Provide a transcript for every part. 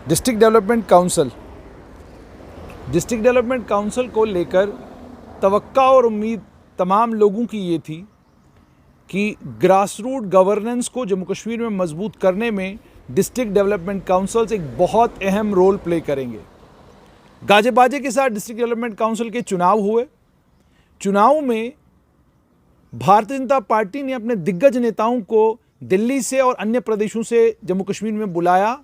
District development council को लेकर तवक्का और उम्मीद तमाम लोगों की ये थी कि ग्रास रूट गवर्नेंस को जम्मू कश्मीर में मजबूत करने में डिस्ट्रिक्ट डेवलपमेंट काउंसिल्स एक बहुत अहम रोल प्ले करेंगे। गाजे बाजे के साथ डिस्ट्रिक्ट डेवलपमेंट काउंसिल के चुनाव हुए। चुनाव में भारतीय जनता पार्टी ने अपने दिग्गज नेताओं को दिल्ली से और अन्य प्रदेशों से जम्मू कश्मीर में बुलाया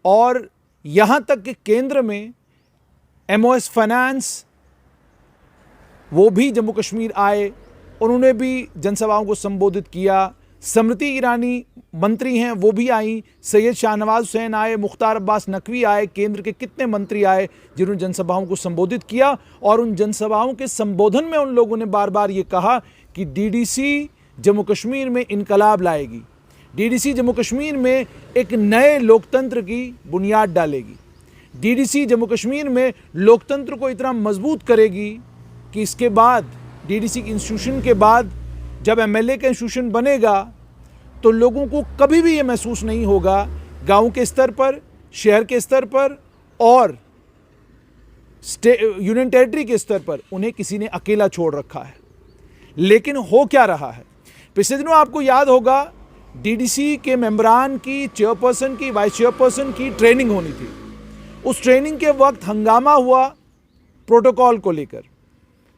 और यहाँ तक कि केंद्र में MOS फाइनेंस वो भी जम्मू कश्मीर आए, उन्होंने भी जनसभाओं को संबोधित किया। स्मृति ईरानी मंत्री हैं, वो भी आई। सैयद शाहनवाज हुसैन आए, मुख्तार अब्बास नकवी आए, केंद्र के कितने मंत्री आए जिन्होंने जनसभाओं को संबोधित किया। और उन जनसभाओं के संबोधन में उन लोगों ने बार बार ये कहा कि DDC जम्मू कश्मीर में इनकलाब लाएगी, DDC जम्मू कश्मीर में एक नए लोकतंत्र की बुनियाद डालेगी, DDC जम्मू कश्मीर में लोकतंत्र को इतना मजबूत करेगी कि इसके बाद DDC इंस्टीट्यूशन के बाद जब MLA का इंस्टीट्यूशन बनेगा तो लोगों को कभी भी ये महसूस नहीं होगा गांव के स्तर पर, शहर के स्तर पर और यूनियन टेरिटरी के स्तर पर उन्हें किसी ने अकेला छोड़ रखा है। लेकिन हो क्या रहा है? पिछले दिनों आपको याद होगा DDC के मेंबरान की, चेयरपर्सन की, वाइस चेयरपर्सन की ट्रेनिंग होनी थी। उस ट्रेनिंग के वक्त हंगामा हुआ प्रोटोकॉल को लेकर।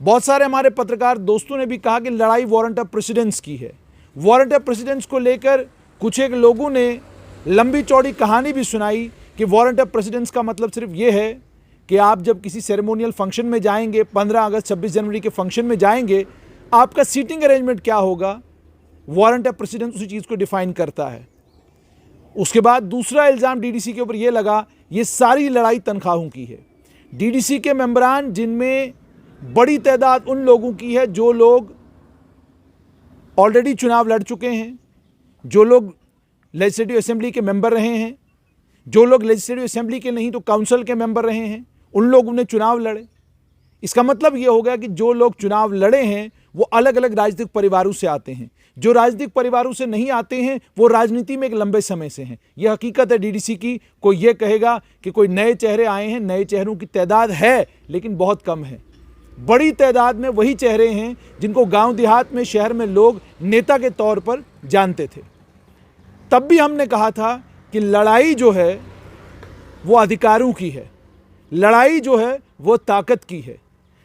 बहुत सारे हमारे पत्रकार दोस्तों ने भी कहा कि लड़ाई वारंट ऑफ प्रेसिडेंस की है। वारंट ऑफ प्रेसिडेंस को लेकर कुछ एक लोगों ने लंबी चौड़ी कहानी भी सुनाई कि वारंट ऑफ प्रेसिडेंस का मतलब सिर्फ ये है कि आप जब किसी सेरेमोनियल फंक्शन में जाएंगे, 15 अगस्त 26 जनवरी के फंक्शन में जाएंगे, आपका सीटिंग अरेंजमेंट क्या होगा, वारंट ऑफ प्रेसिडेंस उसी चीज़ को डिफाइन करता है। उसके बाद दूसरा इल्ज़ाम DDC के ऊपर यह लगा, ये सारी लड़ाई तनख्वाहों की है। DDC के मेंबरान जिनमें बड़ी तादाद उन लोगों की है जो लोग ऑलरेडी चुनाव लड़ चुके हैं, जो लोग लेजिस्लेटिव असेंबली के मेंबर रहे हैं, जो लोग लेजिस्लेटिव असेंबली के नहीं तो काउंसिल के मेंबर रहे हैं, उन लोगों ने चुनाव लड़े। इसका मतलब ये हो गया कि जो लोग चुनाव लड़े हैं वो अलग अलग राजनीतिक परिवारों से आते हैं। जो राजनीतिक परिवारों से नहीं आते हैं वो राजनीति में एक लंबे समय से हैं। यह हकीकत है DDC की। कोई ये कहेगा कि कोई नए चेहरे आए हैं, नए चेहरों की तादाद है लेकिन बहुत कम है। बड़ी तादाद में वही चेहरे हैं जिनको गांव देहात में, शहर में लोग नेता के तौर पर जानते थे। तब भी हमने कहा था कि लड़ाई जो है वो अधिकारों की है, लड़ाई जो है वो ताकत की है,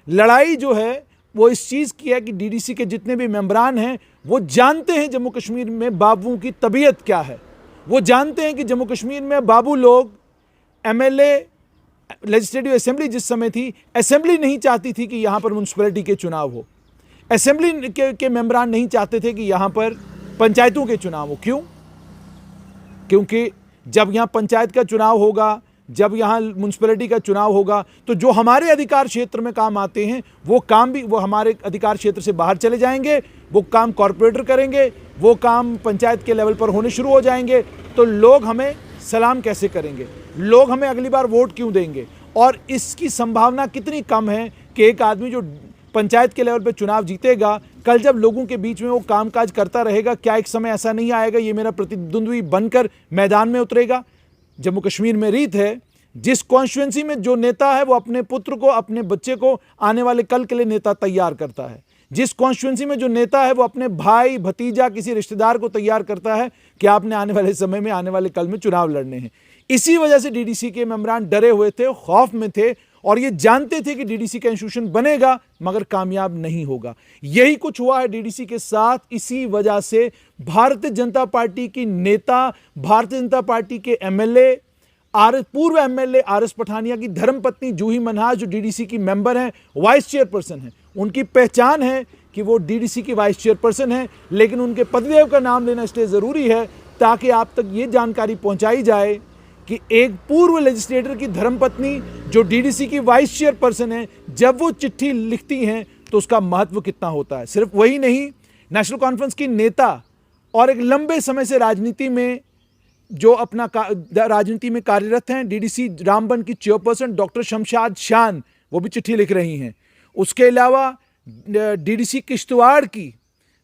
लड़ाई जो है वो इस चीज़ की है कि DDC के जितने भी मेंबरान हैं वो जानते हैं जम्मू कश्मीर में बाबुओं की तबीयत क्या है। वो जानते हैं कि जम्मू कश्मीर में बाबू लोग, MLA, लेजिस्लेटिव असेंबली जिस समय थी, असेंबली नहीं चाहती थी कि यहाँ पर म्यूनसिपैलिटी के चुनाव हो, असेंबली के मेंबरान नहीं चाहते थे कि यहाँ पर पंचायतों के चुनाव हो। क्यों? क्योंकि जब यहाँ पंचायत का चुनाव होगा, जब यहाँ म्यूनसिपैलिटी का चुनाव होगा तो जो हमारे अधिकार क्षेत्र में काम आते हैं वो काम भी वो हमारे अधिकार क्षेत्र से बाहर चले जाएंगे, वो काम कॉरपोरेटर करेंगे, वो काम पंचायत के लेवल पर होने शुरू हो जाएंगे। तो लोग हमें सलाम कैसे करेंगे, लोग हमें अगली बार वोट क्यों देंगे? और इसकी संभावना कितनी कम है कि एक आदमी जो पंचायत के लेवल पर चुनाव जीतेगा, कल जब लोगों के बीच में वो कामकाज करता रहेगा, क्या एक समय ऐसा नहीं आएगा ये मेरा प्रतिद्वंद्वी बनकर मैदान में उतरेगा? जम्मू कश्मीर में रीत है, जिस कॉन्स्टिट्यूएंसी में जो नेता है वो अपने पुत्र को, अपने बच्चे को आने वाले कल के लिए नेता तैयार करता है। जिस कॉन्स्टिट्यूएंसी में जो नेता है वो अपने भाई, भतीजा, किसी रिश्तेदार को तैयार करता है कि आपने आने वाले समय में, आने वाले कल में चुनाव लड़ने हैं। इसी वजह से DDC के मेंबरान डरे हुए थे, खौफ में थे और ये जानते थे कि DDC का इंस्टीट्यूशन बनेगा मगर कामयाब नहीं होगा। यही कुछ हुआ है DDC के साथ। इसी वजह से भारतीय जनता पार्टी की नेता, भारतीय जनता पार्टी के MLA, पूर्व MLA RS पठानिया की धर्मपत्नी जूही मनहास जो DDC की मेंबर हैं, वाइस चेयरपर्सन हैं, उनकी पहचान है कि वो DDC की वाइस चेयरपर्सन हैं। लेकिन उनके पतिदेव का नाम लेना इसलिए ज़रूरी है ताकि आप तक ये जानकारी पहुंचाई जाए कि एक पूर्व लेजिस्लेटर की धर्मपत्नी जो DDC की वाइस चेयरपर्सन है, जब वो चिट्ठी लिखती हैं तो उसका महत्व कितना होता है। सिर्फ वही नहीं, नेशनल कॉन्फ्रेंस की नेता और एक लंबे समय से राजनीति में जो अपना राजनीति में कार्यरत हैं, DDC रामबन की चेयरपर्सन डॉक्टर शमशाद शान, वो भी चिट्ठी लिख रही हैं। उसके अलावा DDC किश्तवाड़ की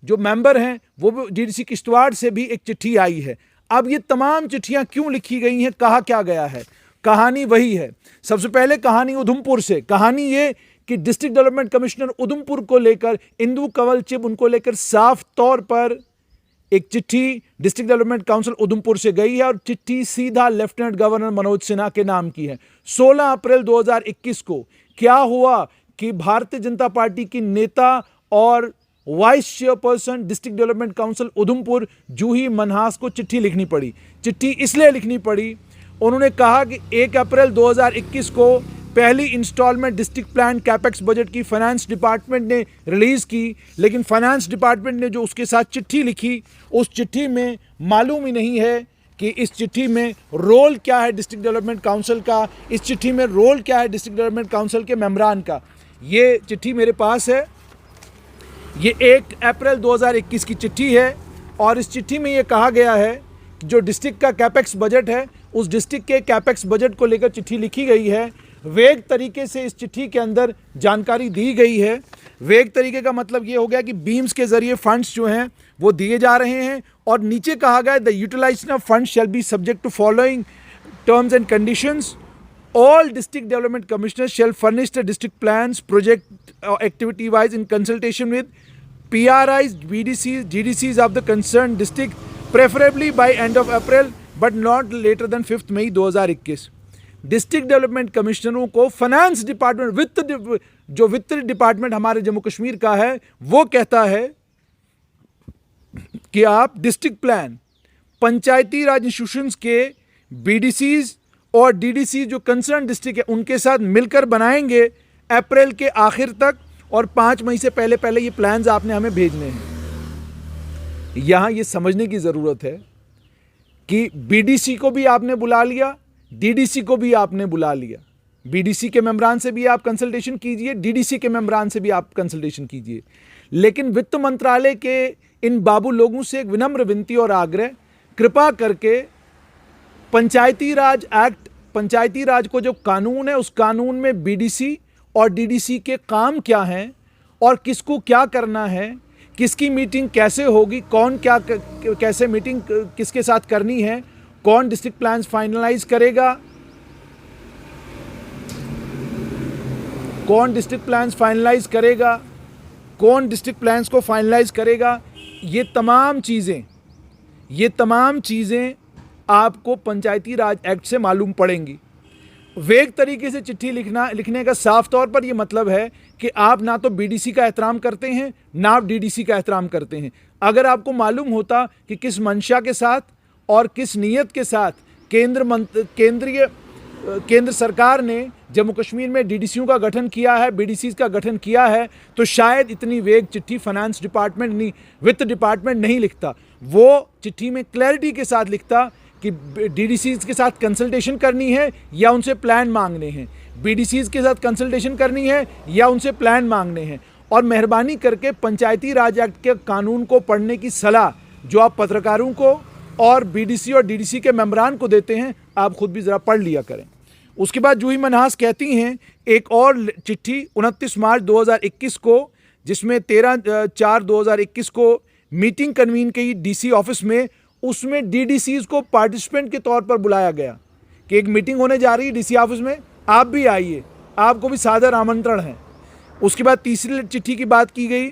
जो मेंबर हैं वो भी DDC किश्तवाड़ से भी एक चिट्ठी आई है। अब ये तमाम चिट्ठियां क्यों लिखी गई हैं, कहा क्या गया है? कहानी वही है। सबसे पहले कहानी उधमपुर से, कहानी ये कि डिस्ट्रिक्ट डेवलपमेंट कमिश्नर उधमपुर को लेकर, इंदु कंवल चिब उनको लेकर साफ तौर पर एक चिट्ठी डिस्ट्रिक्ट डेवलपमेंट काउंसिल उधमपुर से गई है और चिट्ठी सीधा लेफ्टिनेंट गवर्नर मनोज सिन्हा के नाम की है। 16 अप्रैल 2021 को क्या हुआ कि भारतीय जनता पार्टी की नेता और vice chairperson district development council Udhampur Juhi Manhas को चिट्ठी लिखनी पड़ी। चिट्ठी इसलिए लिखनी पड़ी, उन्होंने कहा कि 1 अप्रैल 2021 को पहली installment district plan capex budget की फाइनेंस डिपार्टमेंट ने रिलीज की, लेकिन फाइनेंस डिपार्टमेंट ने जो उसके साथ चिट्ठी लिखी, उस चिट्ठी में मालूम ही नहीं है कि इस चिट्ठी में रोल क्या है डिस्ट्रिक्ट डेवलपमेंट काउंसिल का, इस चिट्ठी में रोल क्या है डिस्ट्रिक्ट डेवलपमेंट काउंसिल के मेंबरान का। ये चिट्ठी मेरे पास है, ये 1 अप्रैल 2021 की चिट्ठी है और इस चिट्ठी में ये कहा गया है कि जो डिस्ट्रिक्ट का कैपेक्स बजट है, उस डिस्ट्रिक्ट के कैपेक्स बजट को लेकर चिट्ठी लिखी गई है। वेग तरीके से इस चिट्ठी के अंदर जानकारी दी गई है। वेग तरीके का मतलब ये हो गया कि बीम्स के जरिए फंड्स जो हैं वो दिए जा रहे हैं और नीचे कहा गया the utilization of fund shall be subject to following terms and conditions. All district development commissioners shall furnish the district plans, project activity wise in consultation with PRIs, BDCs, GDCs of the concerned district, preferably by end of April but not later than 5th May 2021। District development कमिश्नरों को finance department, जो वित्त department हमारे जम्मू कश्मीर का है, वो कहता है कि आप डिस्ट्रिक्ट प्लान, पंचायती राज इंस्टीट्यूशंस के BDCs और DDC जो कंसर्न डिस्ट्रिक्ट है उनके साथ मिलकर बनाएंगे अप्रैल के आखिर तक और 5 मई से पहले पहले ये प्लान्स आपने हमें भेजने हैं। यहाँ ये समझने की ज़रूरत है कि BDC को भी आपने बुला लिया, DDC को भी आपने बुला लिया। BDC के मेंबरान से भी आप कंसल्टेशन कीजिए, DDC के मेंबरान से भी आप कंसल्टेशन कीजिए, लेकिन वित्त मंत्रालय के इन बाबू लोगों से एक विनम्र विनती और आग्रह, कृपा करके पंचायती राज एक्ट, पंचायती राज को जो कानून है, उस कानून में BDC और DDC के काम क्या हैं और किसको क्या करना है, किसकी मीटिंग कैसे होगी, कौन क्या कैसे मीटिंग किसके साथ करनी है, कौन डिस्ट्रिक्ट प्लान्स फाइनलाइज करेगा, कौन डिस्ट्रिक्ट प्लान्स फाइनलाइज करेगा, कौन डिस्ट्रिक्ट प्लान्स को फाइनलाइज करेगा, ये तमाम चीज़ें आपको पंचायती राज एक्ट से मालूम पड़ेंगी। वेग तरीके से चिट्ठी लिखने का साफ तौर पर यह मतलब है कि आप ना तो BDC का एहतराम करते हैं, ना आप DDC का एहतराम करते हैं। अगर आपको मालूम होता कि किस मंशा के साथ और किस नीयत के साथ केंद्र सरकार ने जम्मू कश्मीर में DDCओं का गठन किया है, BDCs का गठन किया है, तो शायद इतनी वेग चिट्ठी फाइनेंस डिपार्टमेंट नहीं, वित्त डिपार्टमेंट नहीं लिखता। वो चिट्ठी में क्लैरिटी के साथ लिखता कि DDCs के साथ कंसल्टेशन करनी है या उनसे प्लान मांगने हैं, BDCs के साथ कंसल्टेशन करनी है या उनसे प्लान मांगने हैं। और मेहरबानी करके पंचायती राज एक्ट के कानून को पढ़ने की सलाह जो आप पत्रकारों को और BDC और DDC के मेंबरान को देते हैं, आप खुद भी ज़रा पढ़ लिया करें। उसके बाद जूही मनहास कहती हैं एक और चिट्ठी 29 मार्च 2021 को, जिसमें 13/4/2021 को मीटिंग कन्वीन की DC ऑफिस में, उसमें DDCs को पार्टिसिपेंट के तौर पर बुलाया गया कि एक मीटिंग होने जा रही है DC ऑफिस में, आप भी आइए, आपको भी सादर आमंत्रण है। उसके बाद तीसरी चिट्ठी की बात की गई,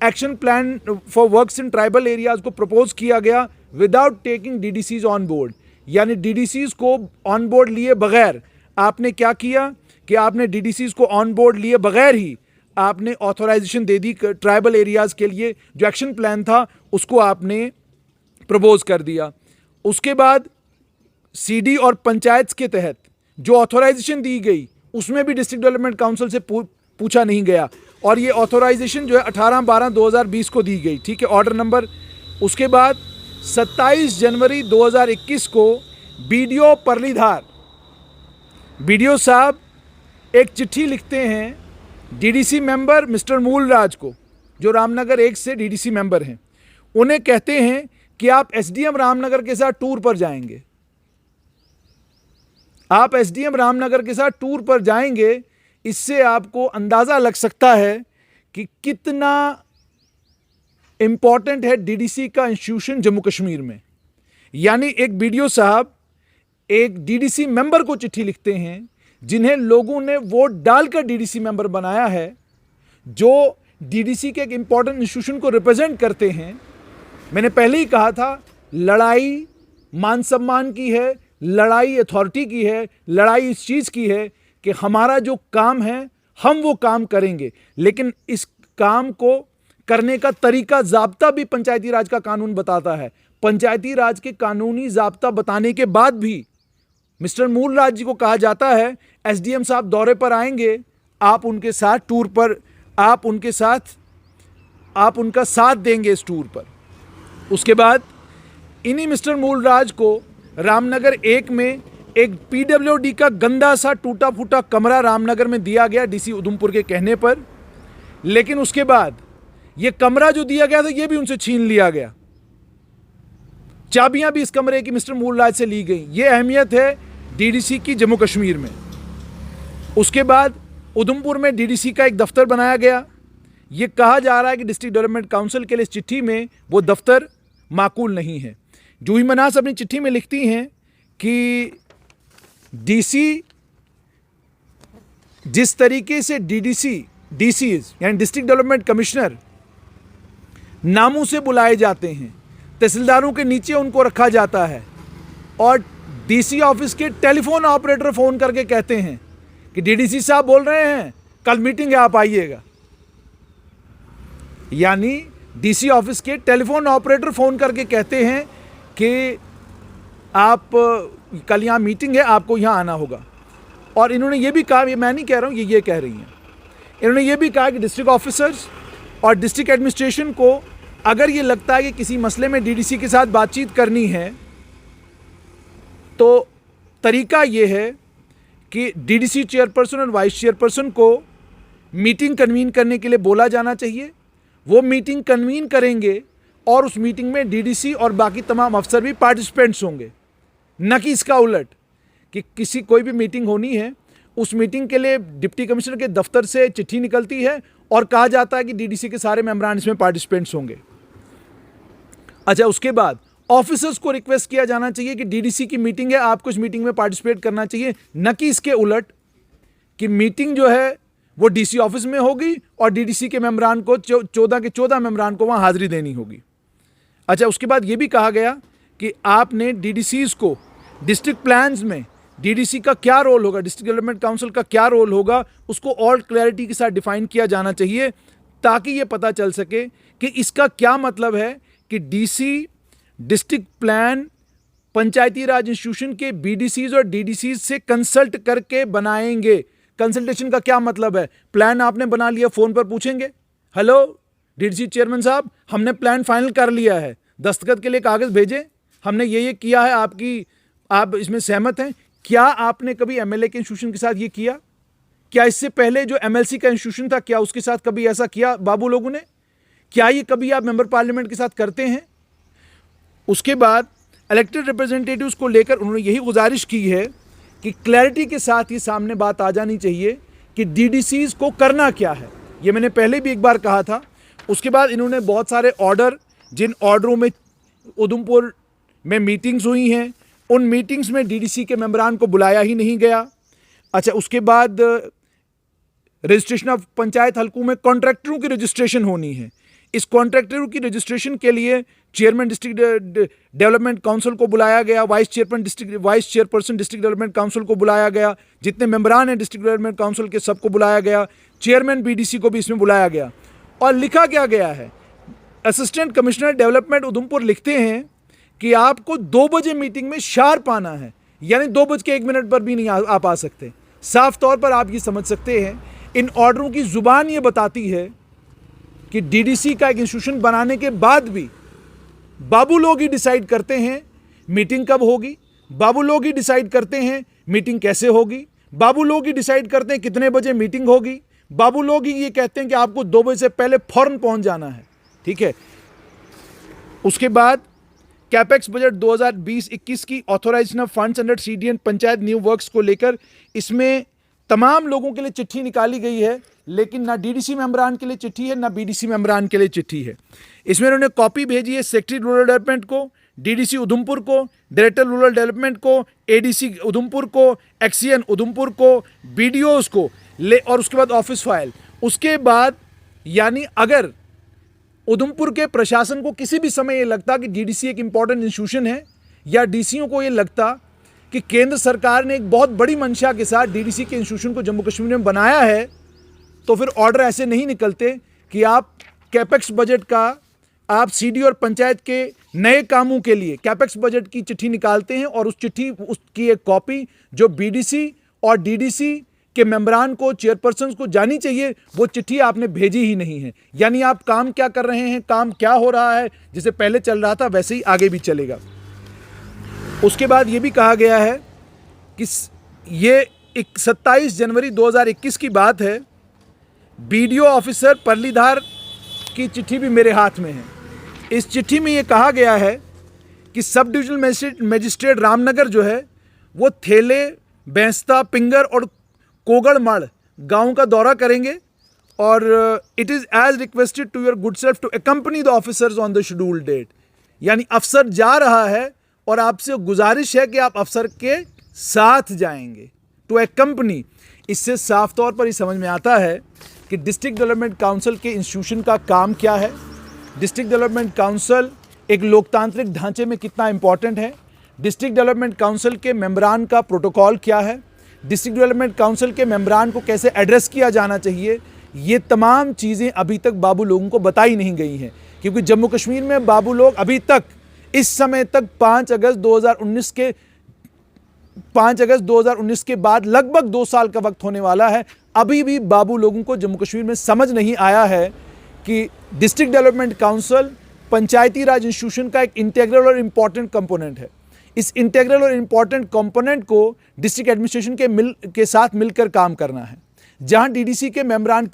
action plan for works in tribal areas को प्रपोज किया गया without taking DDCs on board, यानी DDCs को ऑन बोर्ड लिए बगैर आपने क्या किया कि आपने DDCs को ऑन बोर्ड लिए बगैर ही आपने ऑथोराइजेशन दे दी ट्राइबल एरियाज के लिए। जो एक्शन प्लान था उसको आपने प्रपोज कर दिया। उसके बाद CD और पंचायत के तहत जो ऑथोराइजेशन दी गई उसमें भी डिस्ट्रिक्ट डेवलपमेंट काउंसिल से पूछा नहीं गया और ये ऑथोराइजेशन जो है 18/12/2020 को दी गई, ठीक है, ऑर्डर नंबर। उसके बाद 27 जनवरी 2021 को BDO परलीधार, BDO साहब एक चिट्ठी लिखते हैं DDC मेंबर मिस्टर मूलराज को, जो रामनगर 1 से DDC मेंबर हैं। उन्हें कहते हैं कि आप SDM रामनगर के साथ टूर पर जाएंगे, आप SDM रामनगर के साथ टूर पर जाएंगे। इससे आपको अंदाज़ा लग सकता है कि कितना इम्पॉर्टेंट है DDC का इंस्टीट्यूशन जम्मू कश्मीर में। यानी एक BDO साहब एक डीडीसी मेंबर को चिट्ठी लिखते हैं, जिन्हें लोगों ने वोट डालकर डीडीसी मेंबर बनाया है, जो डीडीसी के एक इंपॉर्टेंट इंस्टीट्यूशन को रिप्रेजेंट करते हैं। मैंने पहले ही कहा था, लड़ाई मान सम्मान की है, लड़ाई अथॉरिटी की है, लड़ाई इस चीज की है कि हमारा जो काम है हम वो काम करेंगे, लेकिन इस काम को करने का तरीका जाब्ता भी पंचायती राज का कानून बताता है। पंचायती राज के कानूनी जाब्ता बताने के बाद भी मिस्टर मूलराज जी को कहा जाता है, एसडीएम साहब दौरे पर आएंगे, आप उनके साथ टूर पर, आप उनका साथ देंगे इस टूर पर। उसके बाद इन्हीं मिस्टर मूलराज को रामनगर 1 में एक पीडब्ल्यूडी का गंदा सा टूटा फूटा कमरा रामनगर में दिया गया डीसी उधमपुर के कहने पर, लेकिन उसके बाद यह कमरा जो दिया गया था यह भी उनसे छीन लिया गया। चाबियां भी इस कमरे की मिस्टर मूलराज से ली गई। यह अहमियत है डीडीसी की जम्मू कश्मीर में। उसके बाद उधमपुर में डीडीसी का एक दफ्तर बनाया गया। यह कहा जा रहा है कि डिस्ट्रिक्ट डेवलपमेंट काउंसिल के लिए इस चिट्ठी में वो दफ्तर माकूल नहीं है। जूही मनास अपनी चिट्ठी में लिखती हैं कि डीसी जिस तरीके से डीसीज यानी डिस्ट्रिक्ट डेवलपमेंट कमिश्नर नामों से बुलाए जाते हैं, तहसीलदारों के नीचे उनको रखा जाता है और डीसी ऑफिस के टेलीफोन ऑपरेटर फोन करके कहते हैं कि डीडीसी साहब बोल रहे हैं कल मीटिंग है आप आइएगा। यानी डीसी ऑफिस के टेलीफोन ऑपरेटर फोन करके कहते हैं कि आप कल यहां मीटिंग है, आपको यहां आना होगा। और इन्होंने ये भी कहा, ये मैं नहीं कह रहा हूं, ये कह रही हैं, इन्होंने ये भी कहा कि डिस्ट्रिक्ट ऑफिसर्स और डिस्ट्रिक्ट एडमिनिस्ट्रेशन को अगर ये लगता है कि किसी मसले में डीडीसी के साथ बातचीत करनी है तो तरीका ये है कि डीडीसी चेयरपर्सन और वाइस चेयरपर्सन को मीटिंग कन्वीन करने के लिए बोला जाना चाहिए। वो मीटिंग कन्वीन करेंगे और उस मीटिंग में डीडीसी और बाकी तमाम अफसर भी पार्टिसिपेंट्स होंगे, न कि इसका उलट कि कोई भी मीटिंग होनी है, उस मीटिंग के लिए डिप्टी कमिश्नर के दफ्तर से चिट्ठी निकलती है और कहा जाता है कि डीडीसी के सारे मेंबरान इसमें पार्टिसिपेंट्स होंगे। अच्छा, उसके बाद ऑफिसर्स को रिक्वेस्ट किया जाना चाहिए कि डीडीसी की मीटिंग है, आपको इस मीटिंग में पार्टिसिपेट करना चाहिए, न कि इसके उलट कि मीटिंग जो है वो डीसी ऑफिस में होगी और डीडीसी के मेंबरान को 14 के 14 मेंबरान को वहां हाजिरी देनी होगी। अच्छा, उसके बाद ये भी कहा गया कि आपने डीडीसीज को डिस्ट्रिक्ट प्लान्स में डीडीसी का क्या रोल होगा, डिस्ट्रिक्ट डेवलपमेंट काउंसिल का क्या रोल होगा, उसको और क्लैरिटी के साथ डिफाइन किया जाना चाहिए, ताकि ये पता चल सके कि इसका क्या मतलब है कि डीसी डिस्ट्रिक्ट प्लान पंचायती राज इंस्टीट्यूशन के बीडीसीज और डीडीसीज से कंसल्ट करके बनाएंगे। कंसल्टेशन का क्या मतलब है? प्लान आपने बना लिया, फोन पर पूछेंगे, हेलो डीडीसी चेयरमैन साहब, हमने प्लान फाइनल कर लिया है, दस्तखत के लिए कागज भेजें, हमने ये किया है, आप इसमें सहमत हैं? क्या आपने कभी एमएलए के इंस्टीट्यूशन के साथ ये किया? क्या इससे पहले जो एमएलसी का इंस्टीट्यूशन था, क्या उसके साथ कभी ऐसा किया बाबू लोगों ने? क्या ये कभी आप मेंबर पार्लियामेंट के साथ करते हैं? उसके बाद इलेक्टेड रिप्रेजेंटेटिव्स को लेकर उन्होंने यही गुजारिश की है कि क्लैरिटी के साथ ये सामने बात आ जानी चाहिए कि डीडीसीज को करना क्या है। ये मैंने पहले भी एक बार कहा था। उसके बाद इन्होंने बहुत सारे ऑर्डर, जिन ऑर्डरों में उधमपुर में मीटिंग्स हुई हैं, उन मीटिंग्स में डीडीसी के मेंबरान को बुलाया ही नहीं गया। अच्छा, उसके बाद रजिस्ट्रेशन ऑफ पंचायत हलकों में कॉन्ट्रैक्टरों की रजिस्ट्रेशन होनी है। इस कॉन्ट्रैक्टरों की रजिस्ट्रेशन के लिए चेयरमैन डिस्ट्रिक्ट डेवलपमेंट काउंसिल को बुलाया गया, vice chairperson district development council को बुलाया गया, जितने मेंबरान हैं डिस्ट्रिक्ट डेवलपमेंट काउंसिल के सबको बुलाया गया, चेयरमैन बीडीसी को भी इसमें बुलाया गया। और लिखा क्या गया है, असिस्टेंट कमिश्नर डेवलपमेंट उधमपुर लिखते हैं कि आपको 2 बजे मीटिंग में शार्प आना है, यानी 2:01 पर भी नहीं आप आ सकते। साफ तौर पर आप ये समझ सकते हैं, इन ऑर्डरों की जुबान ये बताती है कि डीडीसी का एक इंस्टीट्यूशन बनाने के बाद भी बाबू लोग ही डिसाइड करते हैं मीटिंग कब होगी, बाबू लोग ही डिसाइड करते हैं मीटिंग कैसे होगी, बाबू लोग ही डिसाइड करते हैं कितने बजे मीटिंग होगी, बाबू लोग ही ये कहते हैं कि आपको 2 बजे से पहले फौरन पहुंच जाना है। ठीक है। उसके बाद कैपेक्स बजट 2020-21 की authorization of funds under CDN panchayat new works को लेकर इसमें तमाम लोगों के लिए चिट्ठी निकाली गई है, लेकिन ना डीडीसी मेंबरान के लिए चिट्ठी है, ना बीडीसी मेंबरान के लिए चिट्ठी है। इसमें उन्होंने कॉपी भेजी है सेक्रेटरी रूरल डेवलपमेंट को, डीडीसी उधमपुर को, डायरेक्टर रूरल डेवलपमेंट को, एडीसी उधमपुर को, एक्सीएन उधमपुर को, बीडीओज को ले, और उसके बाद ऑफिस फाइल। उसके बाद यानी अगर उधमपुर के प्रशासन को किसी भी समय ये लगता कि डीडीसी एक इंपॉर्टेंट इंस्टीट्यूशन है, या डीसीओ को ये लगता कि केंद्र सरकार ने एक बहुत बड़ी मंशा के साथ डीडीसी के इंस्टीट्यूशन को जम्मू कश्मीर में बनाया है, तो फिर ऑर्डर ऐसे नहीं निकलते कि आप कैपेक्स बजट का, आप सीडी और पंचायत के नए कामों के लिए कैपेक्स बजट की चिट्ठी निकालते हैं और उस चिट्ठी उसकी एक कॉपी जो बीडीसी और डीडीसी के मेंबरान को, चेयरपर्सन को जानी चाहिए, वो चिट्ठी आपने भेजी ही नहीं है। यानी आप काम क्या कर रहे हैं, काम क्या हो रहा है, जैसे पहले चल रहा था वैसे ही आगे भी चलेगा। उसके बाद ये भी कहा गया है कि ये 27 जनवरी 2021 की बात है, बीडीओ ऑफिसर परलीधार की चिट्ठी भी मेरे हाथ में है। इस चिट्ठी में ये कहा गया है कि सब डिविजनल मजिस्ट्रेट रामनगर जो है वो थेले, बैंस्ता, पिंगर और कोगड़मड़ गांव का दौरा करेंगे, और it is as requested to your good self to accompany the officers on the scheduled date. यानी अफसर जा रहा है और आपसे गुजारिश है कि आप अफसर के साथ जाएंगे, टू अकम्पनी। इससे साफ तौर पर ही समझ में आता है कि डिस्ट्रिक्ट डेवलपमेंट काउंसिल के इंस्टीट्यूशन का काम क्या है, डिस्ट्रिक्ट डेवलपमेंट काउंसिल एक लोकतांत्रिक ढांचे में कितना इंपॉर्टेंट है, डिस्ट्रिक्ट डेवलपमेंट काउंसिल के मेंबरान का प्रोटोकॉल क्या है, डिस्ट्रिक्ट डेवलपमेंट काउंसिल के मेंबरान को कैसे एड्रेस किया जाना चाहिए। ये तमाम चीज़ें अभी तक बाबू लोगों को बताई नहीं गई हैं, क्योंकि जम्मू कश्मीर में बाबू लोग अभी तक, इस समय तक 5 अगस्त 2019 के बाद लगभग 2 साल का वक्त होने वाला है, अभी भी बाबू लोगों को जम्मू कश्मीर में समझ नहीं आया है कि डिस्ट्रिक्ट डेवलपमेंट काउंसिल पंचायती राज इंस्टीट्यूशन का एक इंटीग्रल और इम्पॉर्टेंट कंपोनेंट है। इस इंटीग्रल और इम्पॉर्टेंट कंपोनेंट को डिस्ट्रिक्ट एडमिनिस्ट्रेशन के साथ मिलकर काम करना है, जहां डीडीसी के मेंबरान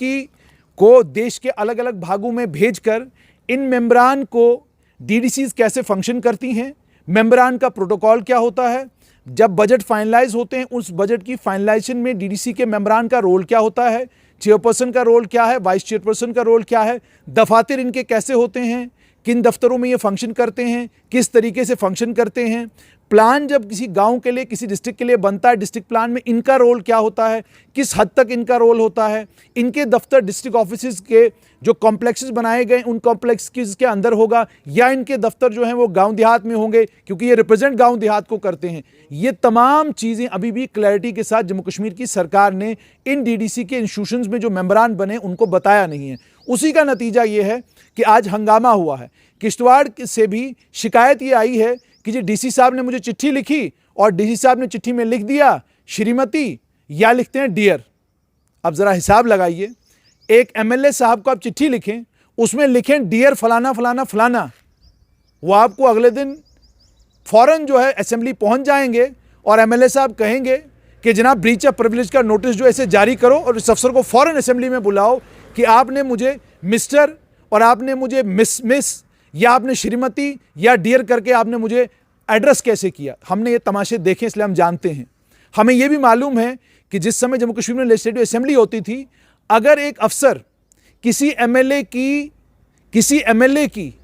को देश के अलग अलग भागों में भेजकर इन मेंबरान को डीडीसीज कैसे फंक्शन करती हैं, मेंबरान का प्रोटोकॉल क्या होता है, जब बजट फाइनलाइज होते हैं उस बजट की फाइनलाइजेशन में डीडीसी के मेंबरान का रोल क्या होता है, चेयरपर्सन का रोल क्या है, वाइस चेयरपर्सन का रोल क्या है, दफातर इनके कैसे होते हैं, किन दफ्तरों में ये फंक्शन करते हैं, किस तरीके से फंक्शन करते हैं, प्लान जब किसी गांव के लिए, किसी डिस्ट्रिक्ट के लिए बनता है, डिस्ट्रिक्ट प्लान में इनका रोल क्या होता है, किस हद तक इनका रोल होता है, इनके दफ्तर डिस्ट्रिक्ट ऑफिसेज के जो कॉम्प्लेक्सेस बनाए गए उन कॉम्प्लेक्स के अंदर होगा, या इनके दफ्तर जो हैं वो गांव देहात में होंगे, क्योंकि ये रिप्रेजेंट गांव देहात को करते हैं। ये तमाम चीज़ें अभी भी क्लैरिटी के साथ जम्मू कश्मीर की सरकार ने इन डीडीसी के इंस्टीट्यूशंस में जो मेंबरान बने उनको बताया नहीं है। उसी का नतीजा ये है कि आज हंगामा हुआ है। किश्तवाड़ से भी शिकायत ये आई है कि जी डीसी साहब ने मुझे चिट्ठी लिखी और डीसी साहब ने चिट्ठी में लिख दिया श्रीमती, या लिखते हैं डियर। अब ज़रा हिसाब लगाइए, एक एमएलए साहब को आप चिट्ठी लिखें, उसमें लिखें डियर फलाना फलाना फलाना, वो आपको अगले दिन फ़ौरन जो है असेंबली पहुंच जाएंगे और एमएलए साहब कहेंगे कि जनाब ब्रीच ऑफ प्रिविलेज का नोटिस जो ऐसे जारी करो और इस अफसर को फ़ौरन असेंबली में बुलाओ कि आपने मुझे मिस्टर और आपने मुझे मिस या आपने श्रीमती या डियर करके आपने मुझे एड्रेस कैसे किया। हमने ये तमाशे देखे इसलिए हम जानते हैं। हमें ये भी मालूम है कि जिस समय जम्मू कश्मीर में लेजिस्लेटिव असेंबली होती थी, अगर एक अफसर किसी एमएलए की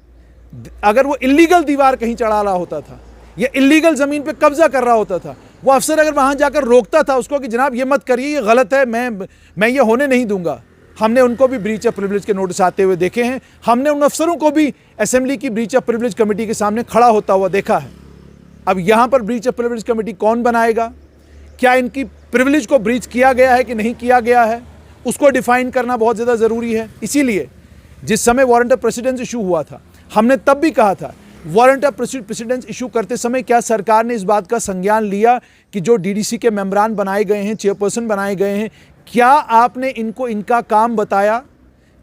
अगर वो इलीगल दीवार कहीं चढ़ा रहा होता था या इलीगल ज़मीन पे कब्जा कर रहा होता था, वो अफसर अगर वहाँ जाकर रोकता था उसको कि जनाब ये मत करिए, ये गलत है, मैं ये होने नहीं दूंगा। हमने उनको भी ब्रीच ऑफ प्रिविलेज के नोटिस आते हुए देखे हैं। हमने उन अफसरों को भी असेंबली की ब्रीच ऑफ प्रिविलेज कमेटी के सामने खड़ा होता हुआ देखा है। अब यहाँ पर ब्रीच ऑफ प्रिविलेज कमेटी कौन बनाएगा, क्या इनकी प्रिविलेज को ब्रीच किया गया है कि नहीं किया गया है, उसको डिफाइन करना बहुत ज़्यादा ज़रूरी है। इसीलिए जिस समय वारंट ऑफ प्रेसिडेंस इशू हुआ था, हमने तब भी कहा था वारंट ऑफ प्रेसिडेंस इशू करते समय क्या सरकार ने इस बात का संज्ञान लिया कि जो डीडीसी के मेंबरान बनाए गए हैं, चेयरपर्सन बनाए गए हैं, क्या आपने इनको इनका काम बताया,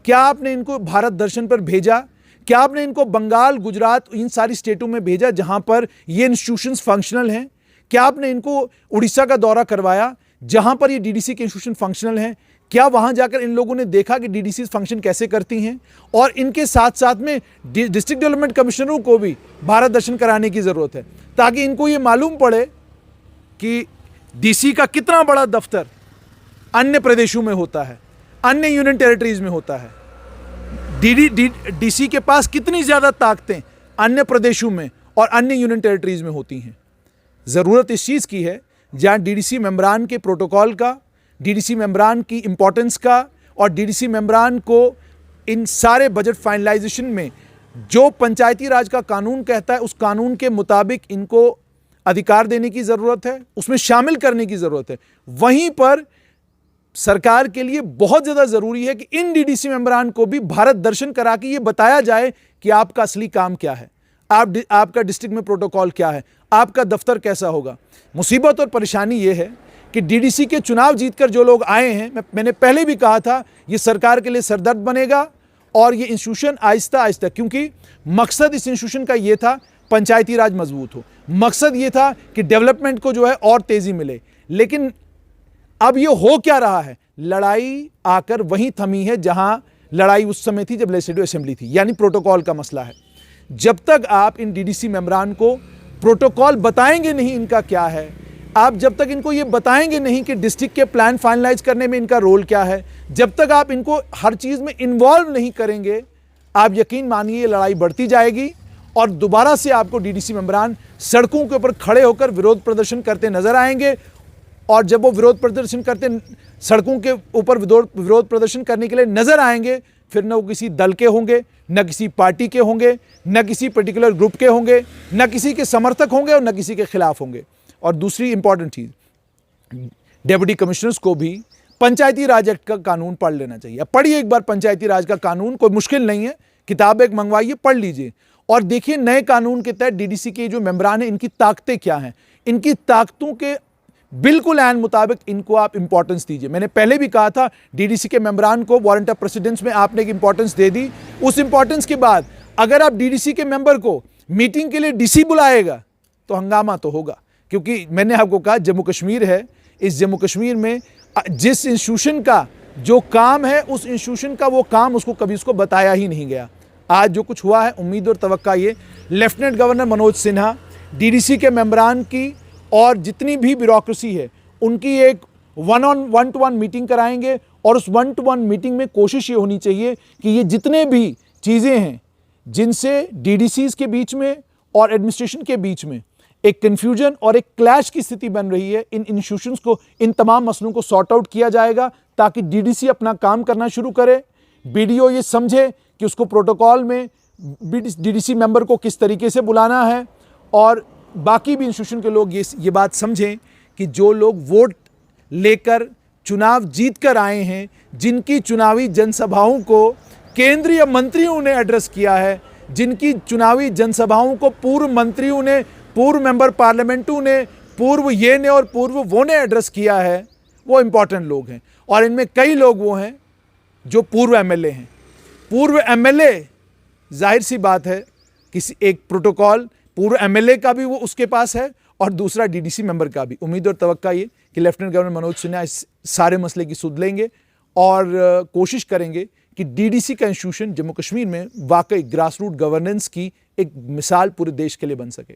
क्या आपने इनको भारत दर्शन पर भेजा, क्या आपने इनको बंगाल, गुजरात, इन सारी स्टेटों में भेजा जहां पर ये इंस्टीट्यूशंस फंक्शनल हैं, क्या आपने इनको उड़ीसा का दौरा करवाया जहां पर ये डीडीसी के इंस्टीट्यूशन फंक्शनल हैं, क्या वहां जाकर इन लोगों ने देखा कि डीडीसी फंक्शन कैसे करती हैं, और इनके साथ साथ में डिस्ट्रिक्ट डेवलपमेंट कमिश्नरों को भी भारत दर्शन कराने की ज़रूरत है, ताकि इनको ये मालूम पड़े कि डीसी का कितना बड़ा दफ्तर अन्य प्रदेशों में होता है, अन्य यूनियन टेरिटरीज में होता है। डीसी के पास कितनी ज़्यादा ताकतें अन्य प्रदेशों में और अन्य यूनियन टेरिटरीज में होती हैं। ज़रूरत इस चीज़ की है जहाँ डीडीसी मेंबरान के प्रोटोकॉल का, डीडीसी मेंबरान की इंपॉर्टेंस का और डीडीसी मेंबरान को इन सारे बजट फाइनलाइजेशन में जो पंचायती राज का कानून कहता है उस कानून के मुताबिक इनको अधिकार देने की ज़रूरत है, उसमें शामिल करने की ज़रूरत है। वहीं पर सरकार के लिए बहुत ज़्यादा ज़रूरी है कि इन डीडीसी मेंबरान को भी भारत दर्शन करा के ये बताया जाए कि आपका असली काम क्या है, आपका डिस्ट्रिक्ट में प्रोटोकॉल क्या है, आपका दफ्तर कैसा होगा। मुसीबत और परेशानी ये है कि डीडीसी के चुनाव जीतकर जो लोग आए हैं, मैंने पहले भी कहा था, ये सरकार के लिए सरदर्द बनेगा और ये इंस्टीट्यूशन आहिस्ता आहिस्ता, क्योंकि मकसद इस इंस्टीट्यूशन का ये था पंचायती राज मजबूत हो, मकसद ये था कि डेवलपमेंट को जो है और तेज़ी मिले। लेकिन अब ये हो क्या रहा है, लड़ाई आकर वहीं थमी है जहां लड़ाई उस समय थी जब लेजिस्लेटिव असेंबली थी, यानी प्रोटोकॉल का मसला है। जब तक आप इन डीडीसी मेंबरान को प्रोटोकॉल बताएंगे नहीं इनका क्या है, आप जब तक इनको ये बताएंगे नहीं कि डिस्ट्रिक्ट के प्लान फाइनलाइज करने में इनका रोल क्या है, जब तक आप इनको हर चीज़ में इन्वॉल्व नहीं करेंगे, आप यकीन मानिए ये लड़ाई बढ़ती जाएगी और दोबारा से आपको डीडीसी मेंबरान सड़कों के ऊपर खड़े होकर विरोध प्रदर्शन करते नजर आएंगे। और जब वो विरोध प्रदर्शन करते सड़कों के ऊपर विरोध प्रदर्शन करने के लिए नजर आएंगे, फिर न वो किसी दल के होंगे, न किसी पार्टी के होंगे, न किसी पर्टिकुलर ग्रुप के होंगे, न किसी के समर्थक होंगे और न किसी के खिलाफ होंगे। और दूसरी इंपॉर्टेंट चीज़, डेप्यूटी कमिश्नर्स को भी पंचायती राज एक्ट का कानून पढ़ लेना चाहिए। पढ़िए एक बार पंचायती राज का कानून, कोई मुश्किल नहीं है, किताब एक मंगवाइए, पढ़ लीजिए और देखिए नए कानून के तहत डीडीसी के जो मेंबरान हैं इनकी ताकतें क्या हैं। इनकी ताकतों के बिल्कुल ऐन मुताबिक इनको आप इंपॉर्टेंस दीजिए। मैंने पहले भी कहा था डीडीसी के मेंबरान को वारंट ऑफ प्रेसिडेंस में आपने एक इंपॉर्टेंस दे दी। उस इंपॉर्टेंस के बाद अगर आप डीडीसी के मेंबर को मीटिंग के लिए डीसी बुलाएगा तो हंगामा तो होगा, क्योंकि मैंने आपको कहा जम्मू कश्मीर है, इस जम्मू कश्मीर में जिस इंस्टीट्यूशन का जो काम है उस इंस्टीट्यूशन का वो काम उसको कभी उसको बताया ही नहीं गया। आज जो कुछ हुआ है, उम्मीद और तवक्का ये lieutenant governor Manoj Sinha DDC के मेंबरान की और जितनी भी ब्यूरोक्रेसी है उनकी एक वन टू वन मीटिंग कराएंगे और उस 1 to 1 मीटिंग में कोशिश ये होनी चाहिए कि ये जितने भी चीज़ें हैं जिनसे डीडीसीज के बीच में और एडमिनिस्ट्रेशन के बीच में एक कन्फ्यूजन और एक क्लैश की स्थिति बन रही है, इन इंस्टीट्यूशंस को, इन तमाम मसलों को सॉर्ट आउट किया जाएगा ताकि डीडीसी अपना काम करना शुरू करे, बीडीओ ये समझे कि उसको प्रोटोकॉल में डीडीसी मेंबर को किस तरीके से बुलाना है और बाकी भी इंस्टीट्यूशन के लोग ये बात समझें कि जो लोग वोट लेकर चुनाव जीत कर आए हैं, जिनकी चुनावी जनसभाओं को केंद्रीय मंत्रियों ने एड्रेस किया है, जिनकी चुनावी जनसभाओं को पूर्व मंत्रियों ने, पूर्व मेंबर पार्लियामेंटों ने, पूर्व ये ने और पूर्व वो ने एड्रेस किया है, वो इंपॉर्टेंट लोग हैं। और इनमें कई लोग वो हैं जो पूर्व एमएलए हैं। पूर्व एमएलए जाहिर सी बात है किसी एक प्रोटोकॉल पूर्व एमएलए का भी वो उसके पास है और दूसरा डीडीसी मेंबर का भी। उम्मीद और तवक्का ये कि लेफ्टिनेंट गवर्नर मनोज सिन्हा इस सारे मसले की सुध लेंगे और कोशिश करेंगे कि डीडीसी का इंस्टीट्यूशन जम्मू कश्मीर में वाकई ग्रास रूट गवर्नेंस की एक मिसाल पूरे देश के लिए बन सके।